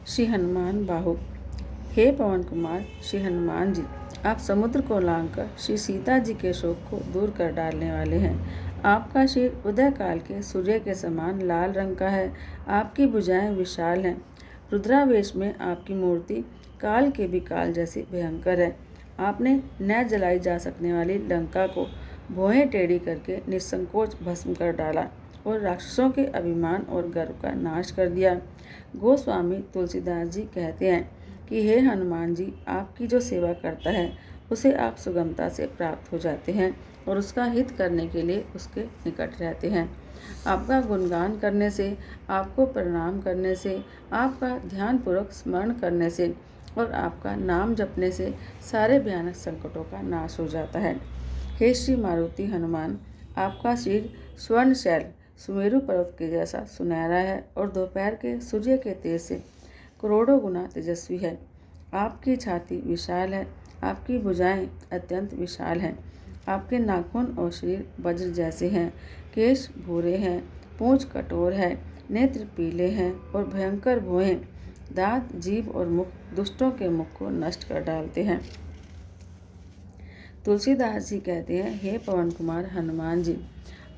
श्री हनुमान बाहु। हे पवन कुमार श्री हनुमान जी, आप समुद्र को लांघकर श्री सीता जी के शोक को दूर कर डालने वाले हैं। आपका सिर उदय काल के सूर्य के समान लाल रंग का है। आपकी भुजाएं विशाल हैं। रुद्रावेश में आपकी मूर्ति काल के भी काल जैसी भयंकर है। आपने न जलाई जा सकने वाली लंका को भौहें टेढ़ी करके निसंकोच भस्म कर डाला और राक्षसों के अभिमान और गर्व का नाश कर दिया। गोस्वामी तुलसीदास जी कहते हैं कि हे हनुमान जी, आपकी जो सेवा करता है उसे आप सुगमता से प्राप्त हो जाते हैं और उसका हित करने के लिए उसके निकट रहते हैं। आपका गुणगान करने से, आपको प्रणाम करने से, आपका ध्यानपूर्वक स्मरण करने से और आपका नाम जपने से सारे भयानक संकटों का नाश हो जाता है। हे श्री मारुति हनुमान, आपका सिर स्वर्ण शैल सुमेरु पर्वत के जैसा सुनहरा है और दोपहर के सूर्य के तेज से करोड़ों गुना तेजस्वी है। आपकी छाती विशाल है। आपकी भुजाएं अत्यंत विशाल हैं। आपके नाखून और शरीर वज्र जैसे हैं। केश भूरे हैं, पूंछ कठोर है, नेत्र पीले हैं और भयंकर भौहें, दांत, जीभ और मुख दुष्टों के मुख को नष्ट कर डालते हैं। तुलसीदास जी कहते हैं, हे पवन कुमार हनुमान जी,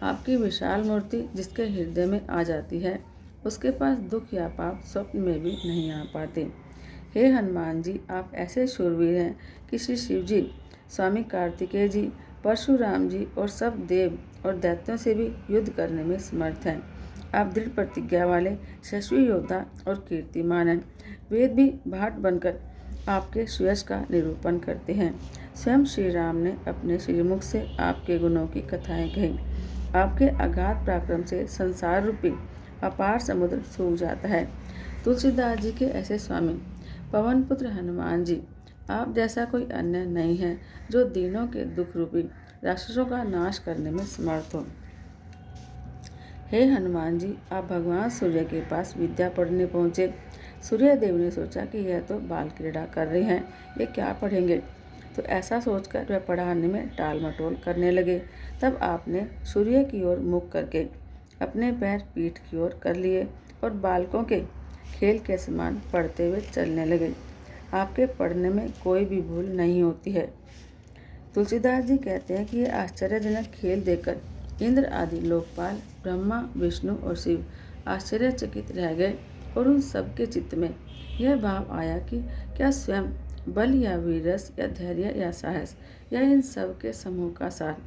आपकी विशाल मूर्ति जिसके हृदय में आ जाती है उसके पास दुख या पाप स्वप्न में भी नहीं आ पाते। हे हनुमान जी, आप ऐसे शूरवीर हैं कि श्री शिव जी, स्वामी कार्तिकेय जी, परशुराम जी और सब देव और दैत्यों से भी युद्ध करने में समर्थ हैं। आप दृढ़ प्रतिज्ञा वाले यशस्वी योद्धा और कीर्तिमान हैं। वेद भी भाट बनकर आपके सुयश का निरूपण करते हैं। स्वयं श्री राम ने अपने श्रीमुख से आपके गुणों की कथाएं कही। आपके अगाध पराक्रम से संसार रूपी अपार समुद्र सूख जाता है। तुलसीदास जी के ऐसे स्वामी पवन पुत्र हनुमान जी, आप जैसा कोई अन्य नहीं है जो दीनों के दुख रूपी राक्षसों का नाश करने में समर्थ हो। हे हनुमान जी, आप भगवान सूर्य के पास विद्या पढ़ने पहुँचे। सूर्य देव ने सोचा कि यह तो बाल क्रीड़ा कर रहे हैं, ये क्या पढ़ेंगे, तो ऐसा सोचकर वह पढ़ाने में टाल मटोल करने लगे। तब आपने सूर्य की ओर मुख करके अपने पैर पीठ की ओर कर लिए और बालकों के खेल के समान पढ़ते हुए चलने लगे। आपके पढ़ने में कोई भी भूल नहीं होती है। तुलसीदास जी कहते हैं कि ये आश्चर्यजनक खेल देखकर इंद्र आदि लोकपाल, ब्रह्मा, विष्णु और शिव आश्चर्यचकित रह गए और उन सब के चित्त में यह भाव आया कि क्या स्वयं बल या वीरस या धैर्य या साहस या इन सब के समूह का सार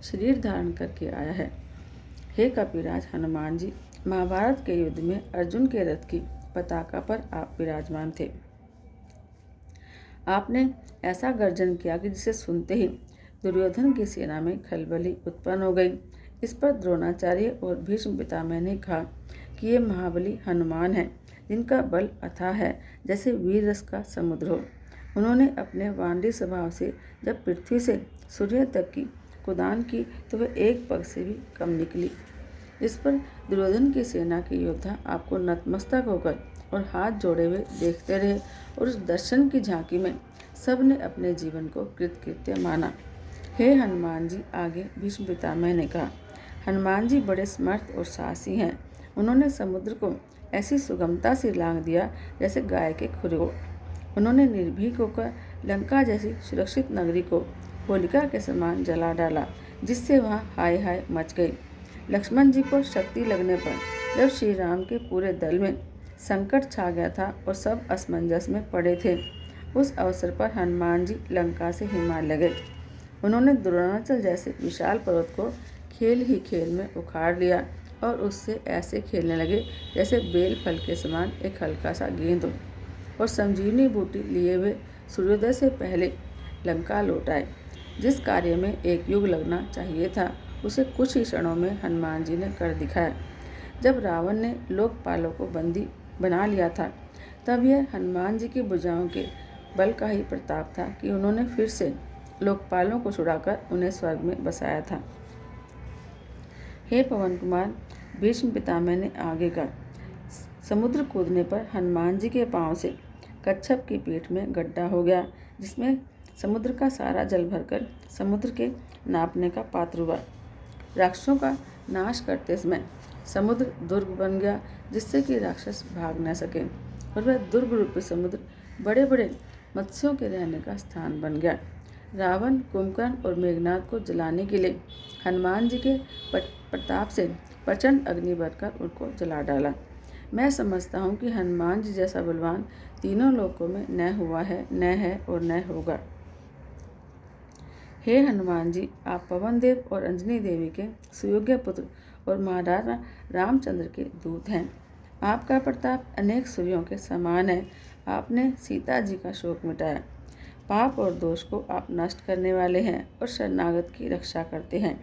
शरीर धारण करके आया है। हे कपिराज हनुमान जी, महाभारत के युद्ध में अर्जुन के रथ की पताका पर आप विराजमान थे। आपने ऐसा गर्जन किया कि जिसे सुनते ही दुर्योधन की सेना में खलबली उत्पन्न हो गई। इस पर द्रोणाचार्य और भीष्म पितामह ने कहा कि ये महाबली हनुमान हैं, जिनका बल अथाह है जैसे वीर रस का समुद्र हो। उन्होंने अपने वानरी स्वभाव से जब पृथ्वी से सूर्य तक की कुदान की तो वह एक पग से भी कम निकली। इस पर दुर्योधन की सेना के योद्धा आपको नतमस्तक होकर और हाथ जोड़े हुए देखते रहे और उस दर्शन की झांकी में सब ने अपने जीवन को कृतकृत्य माना। हे हनुमान जी, आगे भीष्म पितामह ने कहा, हनुमान जी बड़े समर्थ और साहसी हैं। उन्होंने समुद्र को ऐसी सुगमता से लांघ दिया जैसे गाय के खुरे को। उन्होंने निर्भीक होकर लंका जैसी सुरक्षित नगरी को होलिका के समान जला डाला, जिससे वहाँ हाय हाय मच गई। लक्ष्मण जी को शक्ति लगने पर जब श्री राम के पूरे दल में संकट छा गया था और सब असमंजस में पड़े थे, उस अवसर पर हनुमान जी लंका से हिमालय गए। उन्होंने द्रोणाचल जैसे विशाल पर्वत को खेल ही खेल में उखाड़ लिया और उससे ऐसे खेलने लगे जैसे बेल फल के समान एक हल्का सा गेंद हो, और संजीवनी बूटी लिए हुए सूर्योदय से पहले लंका लौट आए। जिस कार्य में एक युग लगना चाहिए था उसे कुछ ही क्षणों में हनुमान जी ने कर दिखाया। जब रावण ने लोकपालों को बंदी बना लिया था, तब यह हनुमान जी की भुजाओं के बल का ही प्रताप था कि उन्होंने फिर से लोकपालों को छुड़ाकर उन्हें स्वर्ग में बसाया था। हे पवन कुमार, भीष्म पितामह ने आगे कहा, समुद्र कूदने पर हनुमान जी के पांव से कच्छप की पीठ में गड्ढा हो गया, जिसमें समुद्र का सारा जल भरकर समुद्र के नापने का पात्र हुआ। राक्षसों का नाश करते समय समुद्र दुर्ग बन गया, जिससे कि राक्षस भाग न सके। और वह दुर्ग रूपी समुद्र बड़े बड़े मत्स्यों के रहने का स्थान बन गया। रावण, कुंभकर्ण और मेघनाथ को जलाने के लिए हनुमान जी के प्रताप से प्रचंड अग्नि भरकर उनको जला डाला। मैं समझता हूँ कि हनुमान जी जैसा बलवान तीनों लोकों में न हुआ है, न है और न होगा। हे हनुमान जी, आप पवन देव और अंजनी देवी के सुयोग्य पुत्र और महाराजा रामचंद्र के दूत हैं। आपका प्रताप अनेक सूर्यों के समान है। आपने सीता जी का शोक मिटाया। पाप और दोष को आप नष्ट करने वाले हैं और शरणागत की रक्षा करते हैं।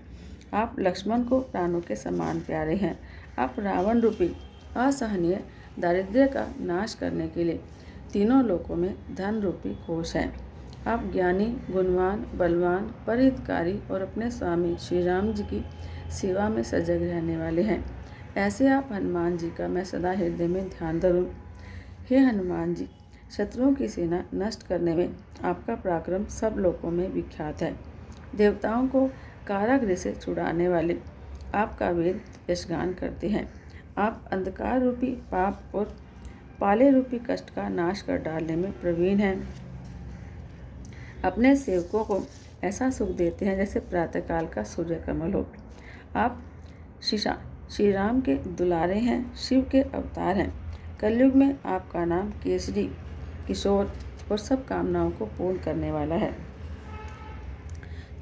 आप लक्ष्मण को प्राणों के समान प्यारे हैं। आप रावण रूपी असहनीय दारिद्र्य का नाश करने के लिए तीनों लोकों में धन रूपी कोष हैं। आप ज्ञानी, गुणवान, बलवान, परहितकारी और अपने स्वामी श्री राम जी की सेवा में सजग रहने वाले हैं। ऐसे आप हनुमान जी का मैं सदा हृदय में ध्यान धरूं। हे हनुमान जी, शत्रुओं की सेना नष्ट करने में आपका पराक्रम सब लोकों में विख्यात है। देवताओं को कारागृह से छुड़ाने वाले आपका वेद यशगान करते हैं। आप अंधकार रूपी पाप और पाले रूपी कष्ट का नाश कर डालने में प्रवीण हैं। अपने सेवकों को ऐसा सुख देते हैं जैसे प्रातःकाल का सूर्य कमल हो। आप श्री राम के दुलारे हैं, शिव के अवतार हैं। कलयुग में आपका नाम केसरी, किशोर और सब कामनाओं को पूर्ण करने वाला है।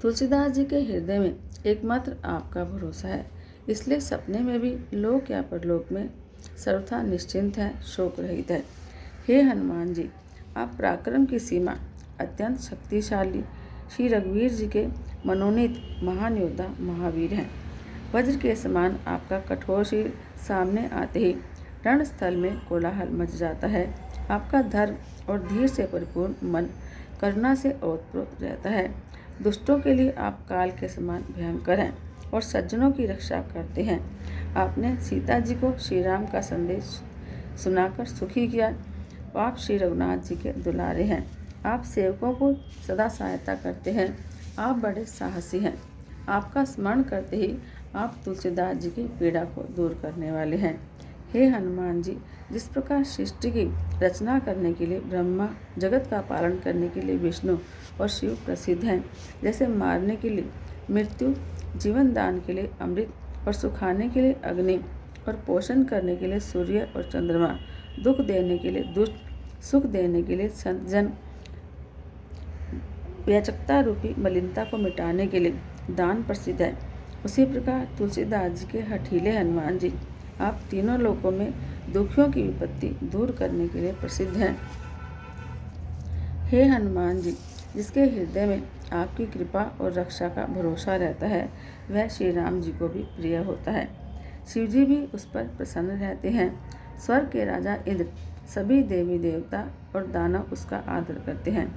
तुलसीदास जी के हृदय में एकमात्र आपका भरोसा है, इसलिए सपने में भी लोक या परलोक में सर्वथा निश्चिंत है, शोक रहित है। हे हनुमान जी, आप पराक्रम की सीमा, अत्यंत शक्तिशाली श्री रघुवीर जी के मनोनीत महान योद्धा महावीर हैं। वज्र के समान आपका कठोर शील सामने आते ही रणस्थल में कोलाहल मच जाता है। आपका धर्म और धीर से परिपूर्ण मन करुणा से ओतप्रोत रहता है। दुष्टों के लिए आप काल के समान भयंकर हैं और सज्जनों की रक्षा करते हैं। आपने सीता जी को श्री राम का संदेश सुनाकर सुखी किया। आप श्री रघुनाथ जी के दुलारे हैं। आप सेवकों को सदा सहायता करते हैं। आप बड़े साहसी हैं। आपका स्मरण करते ही आप तुलसीदास जी की पीड़ा को दूर करने वाले हैं। हे हनुमान जी, जिस प्रकार सृष्टि की रचना करने के लिए ब्रह्मा, जगत का पालन करने के लिए विष्णु और शिव प्रसिद्ध हैं, जैसे मारने के लिए मृत्यु, जीवन दान के लिए अमृत और सुखाने के लिए अग्नि और पोषण करने के लिए सूर्य और चंद्रमा, दुख देने के लिए दुष्ट, सुख देने के लिए संत जन, व्याचकता रूपी मलिनता को मिटाने के लिए दान प्रसिद्ध है, उसी प्रकार तुलसीदास जी के हठीले हनुमान जी आप तीनों लोकों में दुखियों की विपत्ति दूर करने के लिए प्रसिद्ध हैं। हे हनुमान जी, जिसके हृदय में आपकी कृपा और रक्षा का भरोसा रहता है, वह श्री राम जी को भी प्रिय होता है। शिव जी भी उस पर प्रसन्न रहते हैं। स्वर्ग के राजा इंद्र, सभी देवी देवता और दानव उसका आदर करते हैं।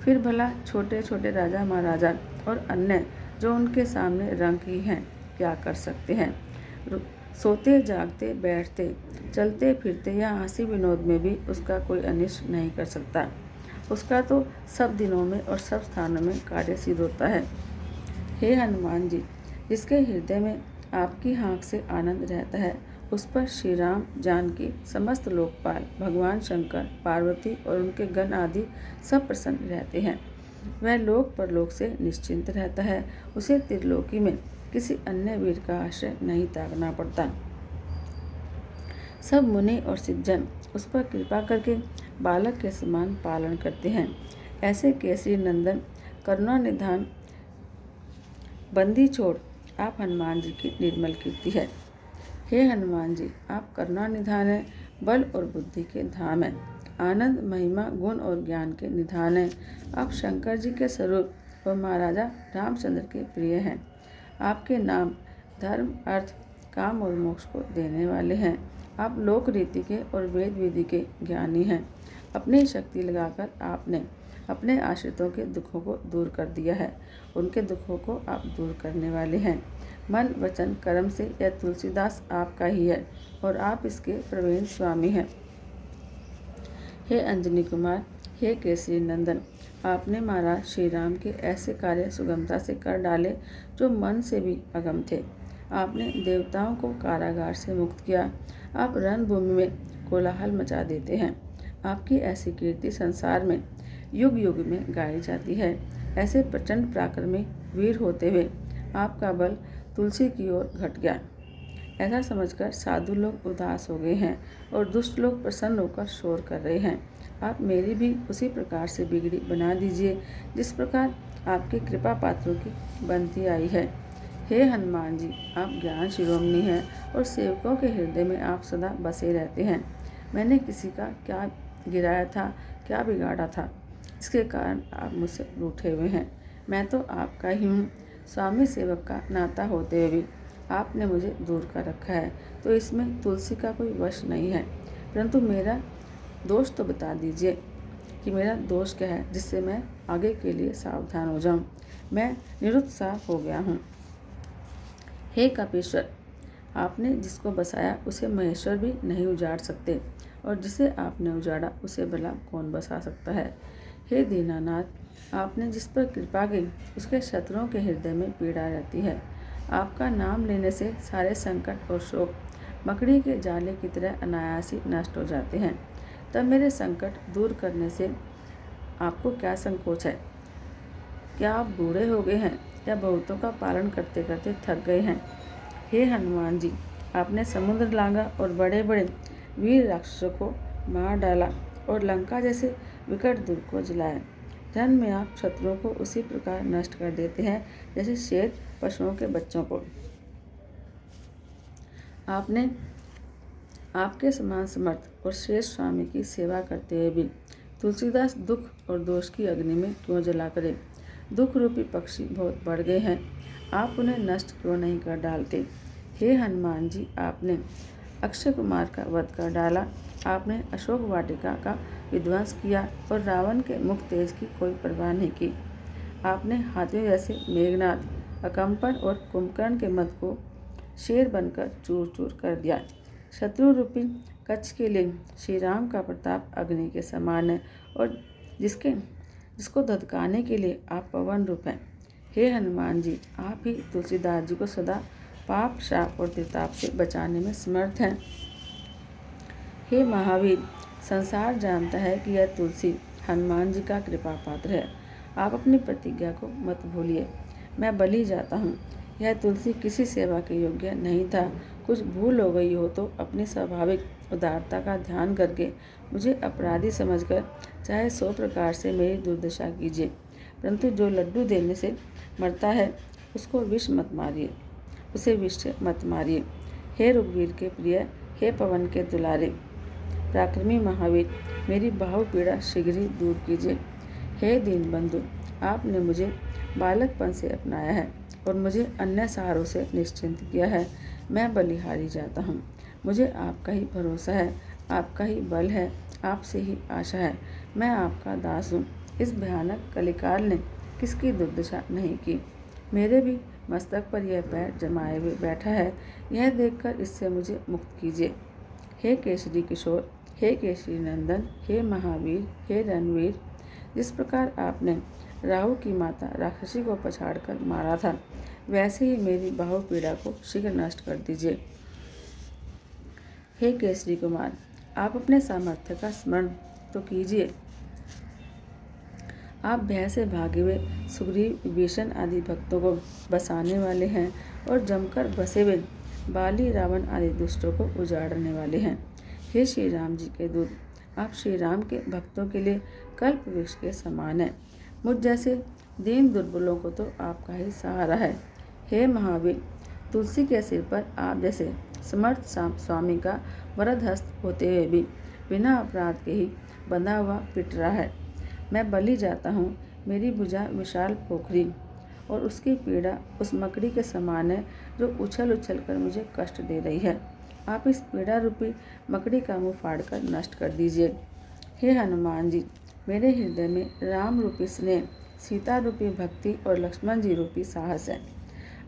फिर भला छोटे छोटे राजा महाराजा और अन्य जो उनके सामने रंक ही हैं, क्या कर सकते हैं। सोते जागते, बैठते, चलते फिरते या हंसी विनोद में भी उसका कोई अनिष्ट नहीं कर सकता। उसका तो सब दिनों में और सब स्थानों में कार्य सिद्ध होता है। हे हनुमान जी, जिसके हृदय में आपकी हाँक से आनंद रहता है, उस पर श्री राम, जानकी, समस्त लोकपाल, भगवान शंकर, पार्वती और उनके गण आदि सब प्रसन्न रहते हैं। वह लोक परलोक से निश्चिंत रहता है। उसे त्रिलोकी में किसी अन्य वीर का आश्रय नहीं त्यागना पड़ता। सब मुनि और सिद्धजन उस पर कृपा करके बालक के समान पालन करते हैं। ऐसे केसरी नंदन, करुणा निधान, बंदी छोड़ आप हनुमान जी की निर्मल कीर्ति है। हे हनुमान जी, आप करुणा निधान है, बल और बुद्धि के धाम है, आनंद, महिमा, गुण और ज्ञान के निधान है। आप शंकर जी के स्वरूप और महाराजा रामचंद्र के प्रिय हैं। आपके नाम धर्म, अर्थ, काम और मोक्ष को देने वाले हैं। आप लोक रीति के और वेद विधि के ज्ञानी हैं। अपनी शक्ति लगाकर आपने अपने आश्रितों के दुखों को दूर कर दिया है। उनके दुखों को आप दूर करने वाले हैं। मन, वचन, कर्म से यह तुलसीदास आपका ही है और आप इसके प्रवीण स्वामी हैं। हे अंजनी कुमार, हे केसरी नंदन, आपने महाराज श्री राम के ऐसे कार्य सुगमता से कर डाले जो मन से भी अगम थे। आपने देवताओं को कारागार से मुक्त किया। आप रणभूमि में कोलाहल मचा देते हैं। आपकी ऐसी कीर्ति संसार में युग युग में गाई जाती है। ऐसे प्रचंड पराक्रमी वीर होते हुए आपका बल तुलसी की ओर घट गया। ऐसा समझकर साधु लोग उदास हो गए हैं और दुष्ट लोग प्रसन्न होकर शोर कर रहे हैं। आप मेरी भी उसी प्रकार से बिगड़ी बना दीजिए जिस प्रकार आपके कृपा पात्रों की बनती आई है। हे हनुमान जी, आप ज्ञान शिरोमणि हैं और सेवकों के हृदय में आप सदा बसे रहते हैं। मैंने किसी का क्या गिराया था, क्या बिगाड़ा था, इसके कारण आप मुझसे रूठे हुए हैं। मैं तो आपका ही हूँ। स्वामी सेवक का नाता होते हुए भी आपने मुझे दूर कर रखा है, तो इसमें तुलसी का कोई वश नहीं है। परंतु मेरा दोष तो बता दीजिए कि मेरा दोष क्या है, जिससे मैं आगे के लिए सावधान हो जाऊं। मैं निरुत्साह हो गया हूँ। हे कपीश्वर, आपने जिसको बसाया उसे महेश्वर भी नहीं उजाड़ सकते, और जिसे आपने उजाड़ा उसे भला कौन बसा सकता है। हे दीनानाथ, आपने जिस पर कृपा की उसके शत्रुओं के हृदय में पीड़ा रहती है। आपका नाम लेने से सारे संकट और शोक मकड़ी के जाले की तरह अनायास ही नष्ट हो जाते हैं। तब मेरे संकट दूर करने से आपको क्या संकोच है? क्या आप बूढ़े हो गए हैं या बहुतों का पालन करते करते थक गए हैं? हे हनुमान जी, आपने समुद्र लांघा और बड़े बड़े वीर राक्षसों को मार डाला और लंका जैसे विकट दुर्ग को जलाया। धन में आप शत्रुओं को उसी प्रकार नष्ट कर देते हैं जैसे शेर पशुओं के बच्चों को। आपने आपके समान समर्थ और श्रेष्ठ स्वामी की सेवा करते हुए भी तुलसीदास दुख और दोष की अग्नि में क्यों जला करे? दुख रूपी पक्षी बहुत बढ़ गए हैं, आप उन्हें नष्ट क्यों नहीं कर डालते? हे हनुमान जी, आपने अक्षय कुमार का वध कर डाला, आपने अशोक वाटिका का विध्वंस किया और रावण के मुख तेज की कोई परवाह नहीं की। आपने हाथियों जैसे मेघनाद, अकम्पन और कुंभकर्ण के मद को शेर बनकर चूर चूर कर दिया। शत्रु रूपी कच्छ के लिए श्री राम का प्रताप अग्नि के समान है, और जिसको धधकाने के लिए आप पवन रूप हैं। हे हनुमान जी, आप ही तुलसीदास जी को सदा पाप, श्राप और त्रिताप से बचाने में समर्थ हैं। हे महावीर, संसार जानता है कि यह तुलसी हनुमान जी का कृपा पात्र है। आप अपनी प्रतिज्ञा को मत भूलिए। मैं बलि जाता हूँ। यह तुलसी किसी सेवा के योग्य नहीं था। कुछ भूल हो गई हो तो अपनी स्वाभाविक उदारता का ध्यान करके मुझे अपराधी समझकर चाहे 100 प्रकार से मेरी दुर्दशा कीजिए, परंतु जो लड्डू देने से मरता है उसको विष मत मारिए, उसे विष से मत मारिए। हे रघुवीर के प्रिय, हे पवन के दुलारे, पराक्रमी महावीर, मेरी बाहु पीड़ा शीघ्र ही दूर कीजिए। हे दीन बंधु, आपने मुझे बालकपन से अपनाया है और मुझे अन्य सहारों से निश्चिंत किया है। मैं बलिहारी जाता हूँ। मुझे आपका ही भरोसा है, आपका ही बल है, आपसे ही आशा है। मैं आपका दास हूँ। इस भयानक कलिकाल ने किसकी दुर्दशा नहीं की। मेरे भी मस्तक पर यह पैर जमाए हुए बैठा है, यह देखकर इससे मुझे मुक्त कीजिए। हे केसरी किशोर, हे केसरी नंदन, हे महावीर, हे रणवीर, जिस प्रकार आपने राहु की माता राक्षसी को पछाड़कर मारा था, वैसे ही मेरी बाहु पीड़ा को शीघ्र नष्ट कर दीजिए। हे केसरी कुमार, आप अपने सामर्थ्य का स्मरण तो कीजिए। आप भय से भागे हुए सुग्रीव, विभीषण आदि भक्तों को बसाने वाले हैं और जमकर बसे हुए बाली, रावण आदि दुष्टों को उजाड़ने वाले हैं। हे श्री राम जी के दूत, आप श्री राम के भक्तों के लिए कल्प वृक्ष के समान हैं। मुझ जैसे दीन दुर्बलों को तो आपका ही सहारा है। हे महावीर, तुलसी के सिर पर आप जैसे समर्थ स्वामी का वरद हस्त होते हुए भी बिना अपराध के ही बंधा हुआ पिट रहा है। मैं बलि जाता हूँ। मेरी भुजा विशाल पोखरी और उसकी पीड़ा उस मकड़ी के समान है जो उछल उछल कर मुझे कष्ट दे रही है। आप इस पीड़ा रूपी मकड़ी का मुँह फाड़कर नष्ट कर दीजिए। हे हनुमान जी, मेरे हृदय में राम रूपी स्नेह, सीता रूपी भक्ति और लक्ष्मण जी रूपी साहस है।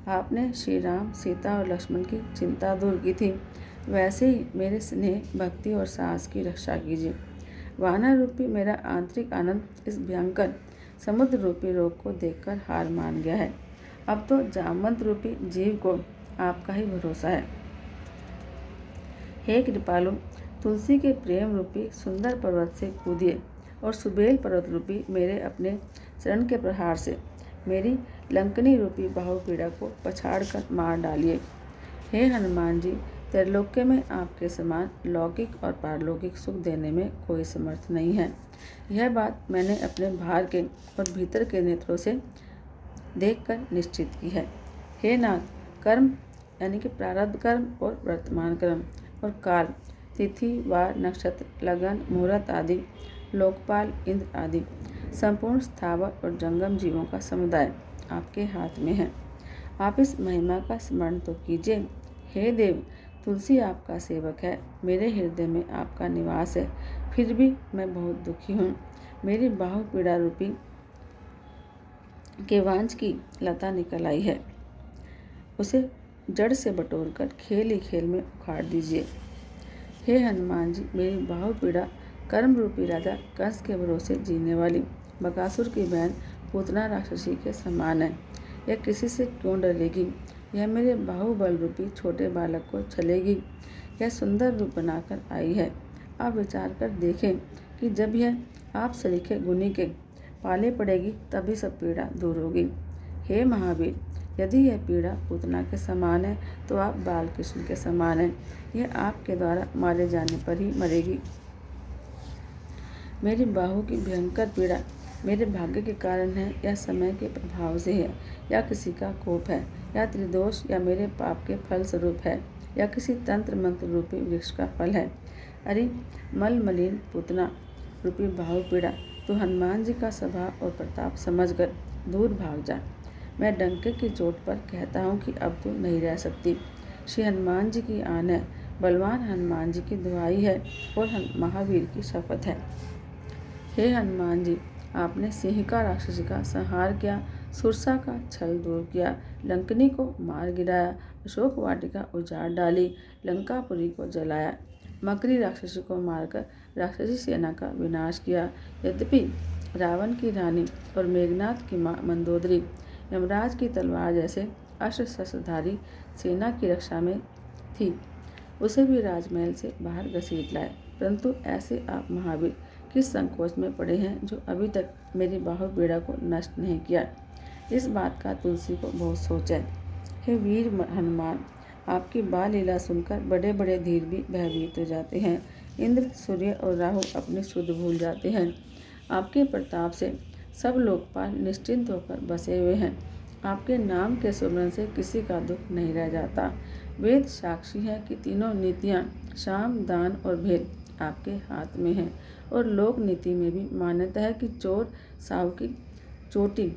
आपने श्री राम, सीता और लक्ष्मण की चिंता दूर की थी, वैसे ही मेरे स्नेह, भक्ति और साहस की रक्षा कीजिए। वानर रूपी मेरा आंतरिक आनंद इस भयंकर समुद्र रूपी रोग को देखकर हार मान गया है। अब तो जामवंत रूपी जीव को आपका ही भरोसा है। हे कृपालु, तुलसी के प्रेम रूपी सुंदर पर्वत से कूदिए और सुबेल पर्वत रूपी मेरे अपने शरण के प्रहार से मेरी लंकनी रूपी बाहुपीड़ा को पछाड़ कर मार डालिए। हे हनुमान जी, त्रैलोक्य में आपके समान लौकिक और पारलौकिक सुख देने में कोई समर्थ नहीं है। यह बात मैंने अपने बाहर के और भीतर के नेत्रों से देखकर निश्चित की है। हे नाथ, कर्म यानी कि प्रारब्ध कर्म और वर्तमान कर्म और काल, तिथि, वार, नक्षत्र, लगन, मुहूर्त आदि, लोकपाल, इंद्र आदि संपूर्ण स्थावर और जंगम जीवों का समुदाय आपके हाथ में है। आप इस महिमा का स्मरण तो कीजिए। हे देव, तुलसी आपका सेवक है, मेरे हृदय में आपका निवास है, फिर भी मैं बहुत दुखी हूँ। मेरी बाहु पीड़ा रूपी केवांच की लता निकल आई है, उसे जड़ से बटोरकर खेल ही खेल में उखाड़ दीजिए। हे हनुमान जी, मेरी बाहु पीड़ा कर्म रूपी राजा कंस के भरोसे जीने वाली बकासुर की बहन पूतना राक्षसी के समान है। यह किसी से क्यों डरेगी? यह मेरे बाहुबल रूपी छोटे बालक को छलेगी। यह सुंदर रूप बनाकर आई है। आप विचार कर देखें कि जब यह आप सरीखे गुनी के पाले पड़ेगी तभी सब पीड़ा दूर होगी। हे महावीर, यदि यह पीड़ा पूतना के समान है तो आप बाल कृष्ण के समान हैं। यह आपके द्वारा मारे जाने पर ही मरेगी। मेरी बाहु की भयंकर पीड़ा मेरे भाग्य के कारण है या समय के प्रभाव से है या किसी का कोप है या त्रिदोष या मेरे पाप के फल स्वरूप है या किसी तंत्र मंत्र रूपी वृक्ष का फल है। अरे मल मलिन पूतना रूपी बाहु पीड़ा, तो हनुमान जी का स्वभाव और प्रताप समझकर दूर भाग जा। मैं डंके की चोट पर कहता हूँ कि अब तो नहीं रह सकती। श्री हनुमान जी की आन है, बलवान हनुमान जी की दुहाई है और महावीर की शपथ है। हे हनुमान जी, आपने सिंहिका राक्षसी का संहार किया, सुरसा का छल दूर किया, लंकनी को मार गिराया, अशोक वाटिका उजाड़ डाली, लंकापुरी को जलाया, मकरी राक्षसी को मारकर राक्षसी सेना का विनाश किया। यद्यपि रावण की रानी और मेघनाथ की मां मंदोदरी यमराज की तलवार जैसे अस्त्र शस्त्रधारी सेना की रक्षा में थी, उसे भी राजमहल से बाहर घसीट लाए, परंतु ऐसे आप महावीर किस संकोच में पड़े हैं जो अभी तक मेरी बाहु पीड़ा को नष्ट नहीं किया। इस बात का तुलसी को बहुत सोच है। हे वीर हनुमान, आपकी बाल लीला सुनकर बड़े बड़े धीर भी भयभीत हो जाते हैं। इंद्र, सूर्य और राहु अपनी सुध भूल जाते हैं। आपके प्रताप से सब लोकपाल निश्चिंत होकर बसे हुए हैं। आपके नाम के सुमरन से किसी का दुख नहीं रह जाता। वेद साक्षी है कि तीनों नीतियाँ साम, दान और भेद आपके हाथ में है और लोक नीति में भी मान्यता है कि चोर साहु की चोटी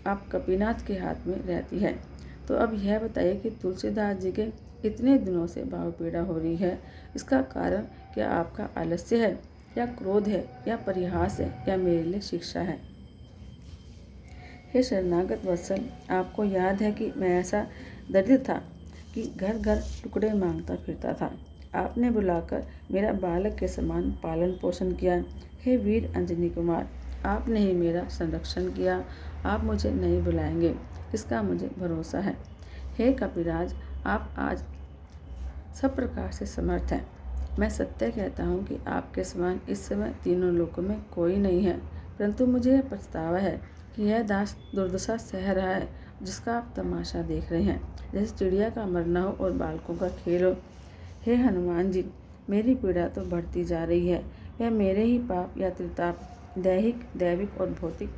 आप कपीनाथ के हाथ में रहती है। तो अब यह बताइए कि तुलसीदास जी के इतने दिनों से बाहु पीड़ा हो रही है, इसका कारण क्या आपका आलस्य है या क्रोध है या परिहास है या मेरे लिए शिक्षा है? हे शरणागत वत्सल, आपको याद है कि मैं ऐसा दरिद्र था कि घर घर टुकड़े मांगता फिरता था। आपने बुलाकर मेरा बालक के समान पालन पोषण किया। हे वीर अंजनी कुमार, आपने ही मेरा संरक्षण किया। आप मुझे नहीं बुलाएंगे, इसका मुझे भरोसा है। हे कपिराज, आप आज सब प्रकार से समर्थ हैं। मैं सत्य कहता हूँ कि आपके समान इस समय तीनों लोकों में कोई नहीं है, परंतु मुझे यह पछतावा है कि यह दास दुर्दशा सह रहा है जिसका आप तमाशा देख रहे हैं, जैसे चिड़िया का मरना हो और बालकों का खेल हो। हे हनुमान जी, मेरी पीड़ा तो बढ़ती जा रही है। यह मेरे ही पाप या त्रिताप, दैहिक, दैविक और भौतिक,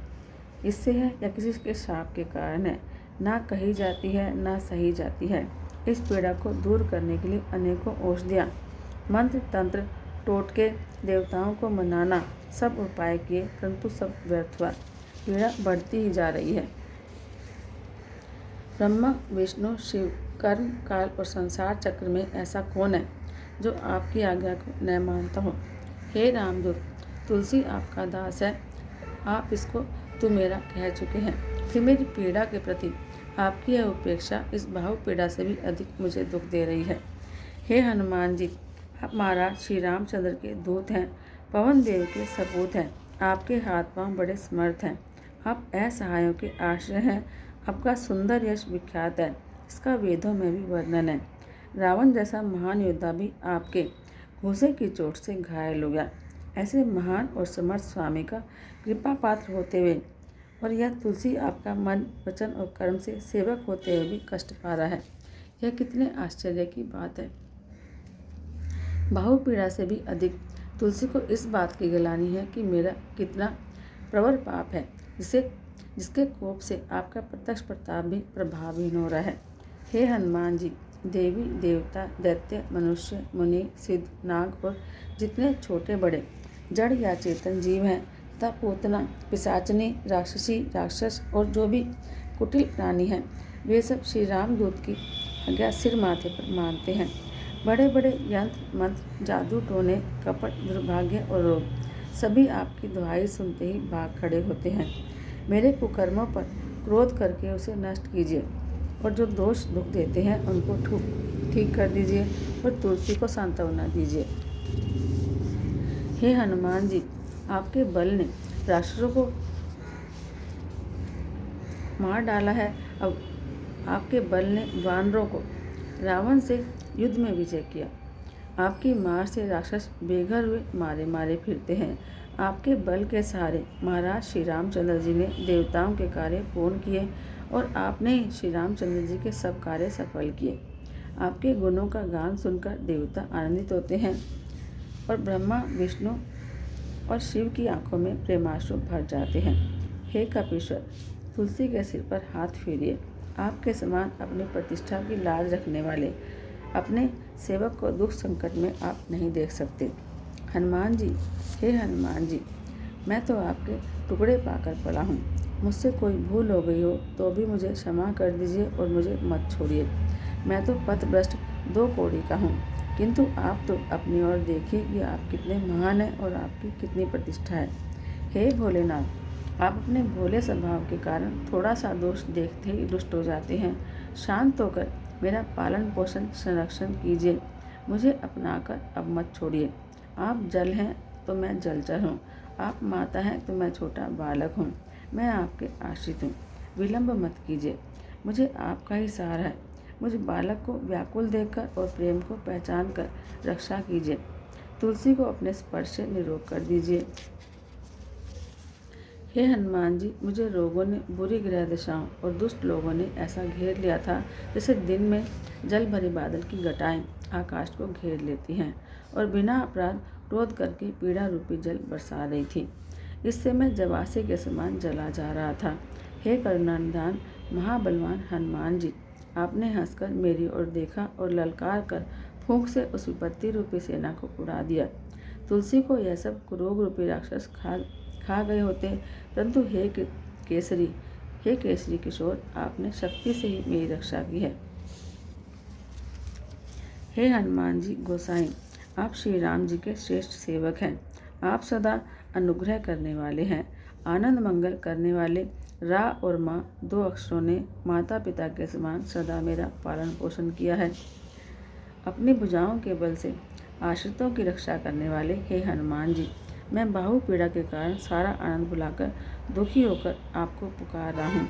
इससे है या किसी के शाप के कारण है। ना कही जाती है ना सही जाती है। इस पीड़ा को दूर करने के लिए अनेकों औषधियाँ, मंत्र, तंत्र, टोटके, देवताओं को मनाना, सब उपाय किए, परंतु सब व्यर्थ हुआ। पीड़ा बढ़ती ही जा रही है। ब्रह्मा, विष्णु, शिव, कर्म, काल और संसार चक्र में ऐसा कौन है जो आपकी आज्ञा को न मानता हो? हे रामदूत, तुलसी आपका दास है, आप इसको तू मेरा कह चुके हैं, फिर मेरी पीड़ा के प्रति आपकी यह उपेक्षा इस बाहु पीड़ा से भी अधिक मुझे दुख दे रही है। हे हनुमान जी, आप महाराज श्री रामचंद्र के दूत हैं, पवन देव के सपूत हैं, आपके हाथ पांव बड़े समर्थ हैं, आप असहायों के आश्रय हैं, आपका सुंदर यश विख्यात है, इसका वेदों में भी वर्णन है। रावण जैसा महान योद्धा भी आपके घूसे की चोट से घायल हो गया। ऐसे महान और समर्थ स्वामी का कृपा पात्र होते हुए और यह तुलसी आपका मन, वचन और कर्म से सेवक होते हुए भी कष्ट पा रहा है। यह कितने आश्चर्य की बात है। बाहुपीड़ा से भी अधिक तुलसी को इस बात की गिलानी है कि मेरा कितना प्रबल पाप है, जिसके कोप से आपका प्रत्यक्ष प्रताप भी प्रभावहीन हो रहा है। हे हनुमान जी, देवी देवता, दैत्य, मनुष्य, मुनि, सिद्ध, नाग और जितने छोटे बड़े जड़ या चेतन जीव हैं तथा पूतना, पिशाचनी, राक्षसी, राक्षस और जो भी कुटिल प्राणी हैं, वे सब श्री रामदूत की आज्ञा सिर माथे पर मानते हैं। बड़े बड़े यंत्र मंत्र, जादू टोने, कपट, दुर्भाग्य और रोग सभी आपकी दुहाई सुनते ही भाग खड़े होते हैं। मेरे कुकर्मों पर क्रोध करके उसे नष्ट कीजिए और जो दोष दुख देते हैं उनको ठीक कर दीजिए और तुलसी को सांत्वना दीजिए। हे हनुमान जी, आपके बल ने राक्षसों को मार डाला है। अब आपके बल ने वानरों को रावण से युद्ध में विजय किया। आपकी मार से राक्षस बेघर हुए मारे मारे फिरते हैं। आपके बल के सहारे महाराज श्री रामचंद्र जी ने देवताओं के कार्य पूर्ण किए और आपने ही श्री रामचंद्र जी के सब कार्य सफल किए। आपके गुणों का गान सुनकर देवता आनंदित होते हैं और ब्रह्मा, विष्णु और शिव की आंखों में प्रेमाश्रु भर जाते हैं। हे कपीश्वर, तुलसी के सिर पर हाथ फेरिए। आपके समान अपनी प्रतिष्ठा की लाज रखने वाले अपने सेवक को दुख संकट में आप नहीं देख सकते। हनुमान जी, हे हनुमान जी, मैं तो आपके टुकड़े पाकर पड़ा हूँ। मुझसे कोई भूल हो गई हो तो भी मुझे क्षमा कर दीजिए और मुझे मत छोड़िए। मैं तो पथभ्रष्ट दो कौड़ी का हूँ, किंतु आप तो अपनी ओर देखिए कि आप कितने महान हैं और आपकी कितनी प्रतिष्ठा है। हे भोलेनाथ, आप अपने भोले स्वभाव के कारण थोड़ा सा दोष देखते ही रुष्ट हो जाते हैं। शांत होकर मेरा पालन पोषण संरक्षण कीजिए। मुझे अपनाकर अब मत छोड़िए। आप जल हैं तो मैं जलचर हूँ, आप माता हैं तो मैं छोटा बालक हूँ। मैं आपके आश्रित हूँ, विलंब मत कीजिए। मुझे आपका ही सहारा है। मुझ बालक को व्याकुल देखकर और प्रेम को पहचान कर रक्षा कीजिए। तुलसी को अपने स्पर्श से निरोग कर दीजिए। हे हनुमान जी, मुझे रोगों ने, बुरी ग्रह दशाओं और दुष्ट लोगों ने ऐसा घेर लिया था जैसे दिन में जल भरे बादल की घटाएं आकाश को घेर लेती हैं और बिना अपराध क्रोध करके पीड़ा रूपी जल बरसा रही थी। इससे मैं जवासे के समान जला जा रहा था। हे करुणानिधान महाबलवान हनुमान जी, आपने हंसकर मेरी ओर देखा और ललकार कर फूंक से उस विपत्ति रूपी सेना को उड़ा दिया। तुलसी को यह सब कुरोग रूपी राक्षस खा गए होते, परंतु हे केसरी किशोर, आपने शक्ति से ही मेरी रक्षा की है। हे हनुमान जी गोसाई, आप श्री राम जी के श्रेष्ठ सेवक हैं। आप सदा अनुग्रह करने वाले हैं। आनंद मंगल करने वाले रा और माँ दो अक्षरों ने माता पिता के समान सदा मेरा पालन पोषण किया है। अपनी भुजाओं के बल से आश्रितों की रक्षा करने वाले हे हनुमान जी, मैं बाहु पीड़ा के कारण सारा आनंद भुलाकर दुखी होकर आपको पुकार रहा हूँ।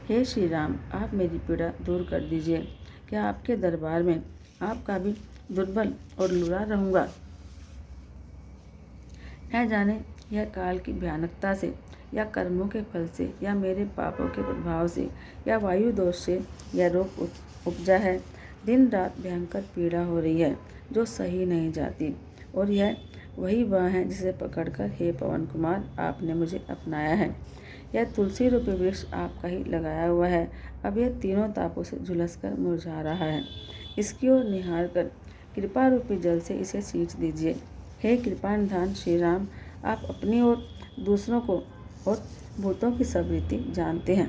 हे श्री राम, आप मेरी पीड़ा दूर कर दीजिए। क्या आपके दरबार में आपका भी दुर्बल और लुरा रहूँगा? न जाने यह काल की भयानकता से या कर्मों के फल से या मेरे पापों के प्रभाव से या वायु दोष से यह रोग उपजा है। दिन रात भयंकर पीड़ा हो रही है जो सही नहीं जाती, और यह वही वह है जिसे पकड़कर हे पवन कुमार आपने मुझे अपनाया है। यह तुलसी रूपी वृक्ष आपका ही लगाया हुआ है। अब यह तीनों तापों से झुलसकर मुरझा रहा है। इसकी ओर निहार कर कृपा रूपी जल से इसे सींच दीजिए। हे कृपा निधान श्री राम, आप अपनी और दूसरों को और भूतों की सब रीति जानते हैं।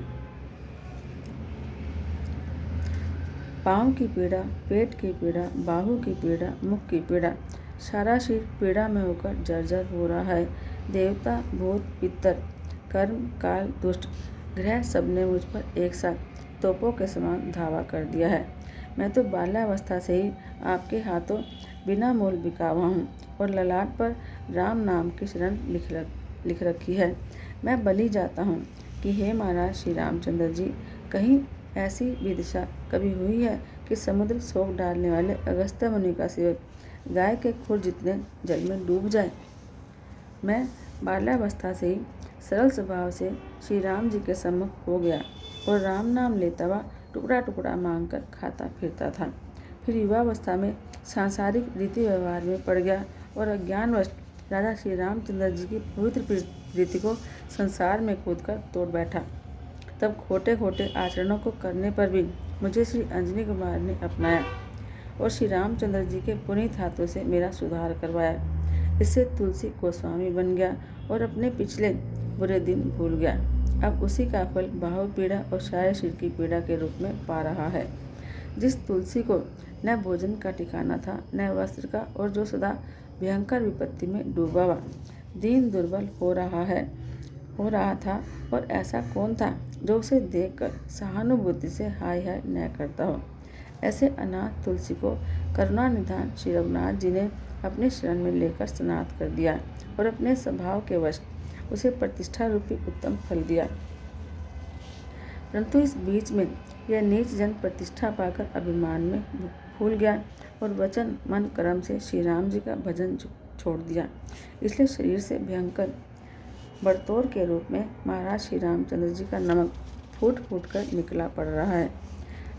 पाँव की पीड़ा, पेट की पीड़ा, बाहु की पीड़ा, मुख की पीड़ा, सारा शरीर पीड़ा में होकर जर्जर हो रहा है। देवता, भूत, पितर, कर्म, काल, दुष्ट ग्रह सबने मुझ पर एक साथ तोपों के समान धावा कर दिया है। मैं तो बाल्यावस्था से ही आपके हाथों बिना मूल बिका हुआ हूँ और ललाट पर राम नाम की शरण लिख रखी है। मैं बलि जाता हूँ कि हे महाराज श्री रामचंद्र जी, कहीं ऐसी विदिशा कभी हुई है कि समुद्र सोख डालने वाले अगस्त्य मुनि का सेवक गाय के खुर जितने जल में डूब जाए। मैं बाल्यावस्था से ही सरल स्वभाव से श्री राम जी के सम्मुख हो गया और राम नाम लेता हुआ टुकड़ा टुकड़ा मांगकर खाता फिरता था। फिर युवावस्था में सांसारिक रीति व्यवहार में पड़ गया और अज्ञानवश राजा श्री रामचंद्र जी की पवित्र प्रीति को संसार में कूदकर तोड़ बैठा। तब खोटे खोटे आचरणों को करने पर भी मुझे श्री अंजनी कुमार ने अपनाया और श्री रामचंद्र जी के पुनीत हाथों से मेरा सुधार करवाया। इससे तुलसी गोस्वामी बन गया और अपने पिछले बुरे दिन भूल गया। अब उसी का फल बाहु पीड़ा और शारीरिक शरीर की पीड़ा के रूप में पा रहा है। जिस तुलसी को न भोजन का ठिकाना था न वस्त्र का, और जो सदा भयंकर विपत्ति में डूबा हुआ दीन दुर्बल हो रहा था, और ऐसा कौन था जो उसे देखकर सहानुभूति से हाय हाय न करता हो। ऐसे अनाथ तुलसी को करुणा निधान श्री रघुनाथ जी ने अपने शरण में लेकर स्नात कर दिया और अपने स्वभाव के वश उसे प्रतिष्ठा रूपी उत्तम फल दिया। परंतु इस बीच में यह नीच जन प्रतिष्ठा पाकर अभिमान में भूल गया और वचन मन कर्म से श्री राम जी का भजन छोड़ दिया। इसलिए शरीर से भयंकर बड़तोर के रूप में महाराज श्री रामचंद्र जी का नमक फूट फूट कर निकला पड़ रहा है।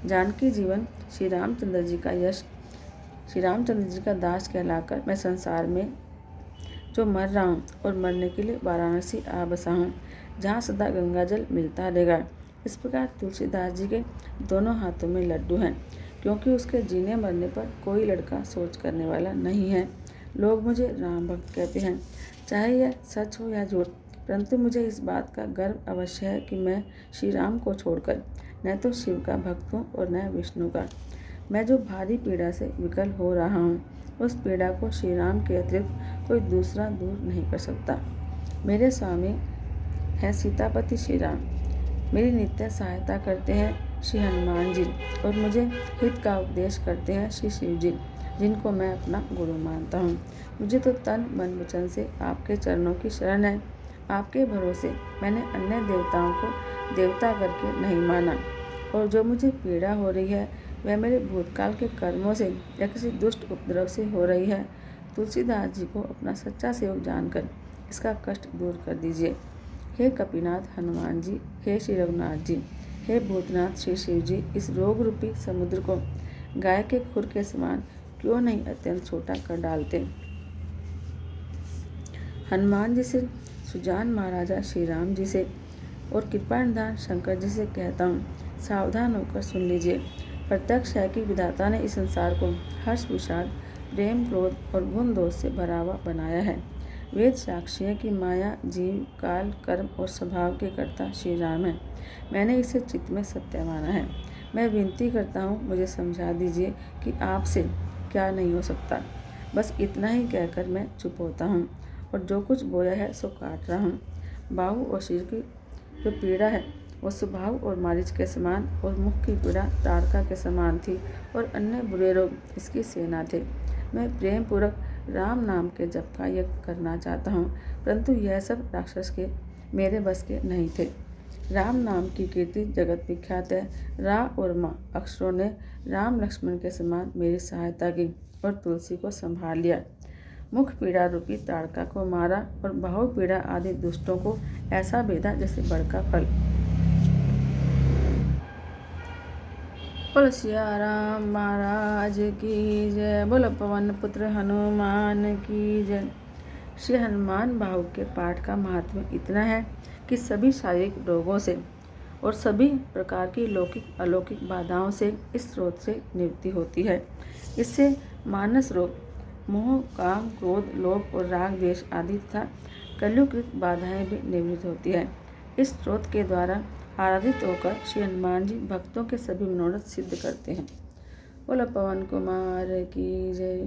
जानकी जीवन श्री रामचंद्र जी का यश, श्री रामचंद्र जी का दास कहलाकर मैं संसार में जो मर रहा हूँ और मरने के लिए वाराणसी आ बसा हूँ, जहाँ सदा गंगा जल मिलता रहेगा। इस प्रकार तुलसीदास जी के दोनों हाथों में लड्डू हैं, क्योंकि उसके जीने मरने पर कोई लड़का सोच करने वाला नहीं है। लोग मुझे राम भक्त कहते हैं, चाहे यह सच हो या झूठ, परंतु मुझे इस बात का गर्व अवश्य है कि मैं श्री राम को छोड़कर न तो शिव का भक्त हूँ और न विष्णु का। मैं जो भारी पीड़ा से विकल हो रहा हूँ, उस पीड़ा को श्री राम के अतिरिक्त कोई दूसरा दूर नहीं कर सकता। मेरे स्वामी हैं सीतापति श्री राम, मेरी नित्य सहायता करते हैं श्री हनुमान जी, और मुझे हित का उपदेश करते हैं श्री शिव जी, जिनको मैं अपना गुरु मानता हूँ। मुझे तो तन मन वचन से आपके चरणों की शरण है। आपके भरोसे मैंने अन्य देवताओं को देवता करके नहीं माना, और जो मुझे पीड़ा हो रही है वह मेरे भूतकाल के कर्मों से या किसी दुष्ट उपद्रव से हो रही है। तुलसीदास जी को अपना सच्चा सेवक जानकर इसका कष्ट दूर कर दीजिए। हे कपीनाथ हनुमान जी, हे श्री रघुनाथ जी, हे भूतनाथ श्री शिव जी, इस रोग रूपी समुद्र को गाय के खुर के समान क्यों नहीं अत्यंत छोटा कर डालते। हनुमान जी से, सुजान महाराजा श्री राम जी से और कृपा निधान शंकर जी से कहता हूँ, सावधान होकर सुन लीजिए। प्रत्यक्ष है कि विधाता ने इस संसार को हर्ष विषाद प्रेम क्रोध और गुण दोष से भरा हुआ बनाया है। वेद साक्षी है कि माया जीव काल कर्म और स्वभाव के कर्ता श्री राम है। मैंने इसे चित्त में सत्य माना है। मैं विनती करता हूँ, मुझे समझा दीजिए कि आपसे क्या नहीं हो सकता। बस इतना ही कहकर मैं चुप होता हूँ और जो कुछ बोया है सो काट रहा हूँ। बाहु और सिर की जो पीड़ा है वो स्वभाव और मारिच के समान, और मुख की पीड़ा ताड़का के समान थी, और अन्य बुरे रोग इसकी सेना थे। मैं प्रेम पूर्वक राम नाम के जप का यज्ञ करना चाहता हूँ, परंतु यह सब राक्षस के मेरे बस के नहीं थे। राम नाम की कीर्ति जगत विख्यात है। रा और माँ अक्षरों ने राम लक्ष्मण के समान मेरी सहायता की और तुलसी को संभाल लिया। मुख पीड़ा रूपी ताड़का को मारा और बाहु पीड़ा आदि दुष्टों को ऐसा भेदा जैसे बड़का फल। बोल सिया राम महाराज की जय। बोल पवन पुत्र हनुमान की जय। श्री हनुमान बाहु के पाठ का महात्म्य इतना है कि सभी शारीरिक रोगों से और सभी प्रकार की लौकिक अलौकिक बाधाओं से इस स्रोत से निवृत्ति होती है। इससे मानस रोग, मोह काम क्रोध लोभ और राग द्वेष आदि तथा कलयुगकृत बाधाएं भी निवृत्त होती है। इस स्रोत के द्वारा आराधित होकर श्री हनुमान जी भक्तों के सभी मनोरथ सिद्ध करते हैं। बोलो पवन कुमार की जय।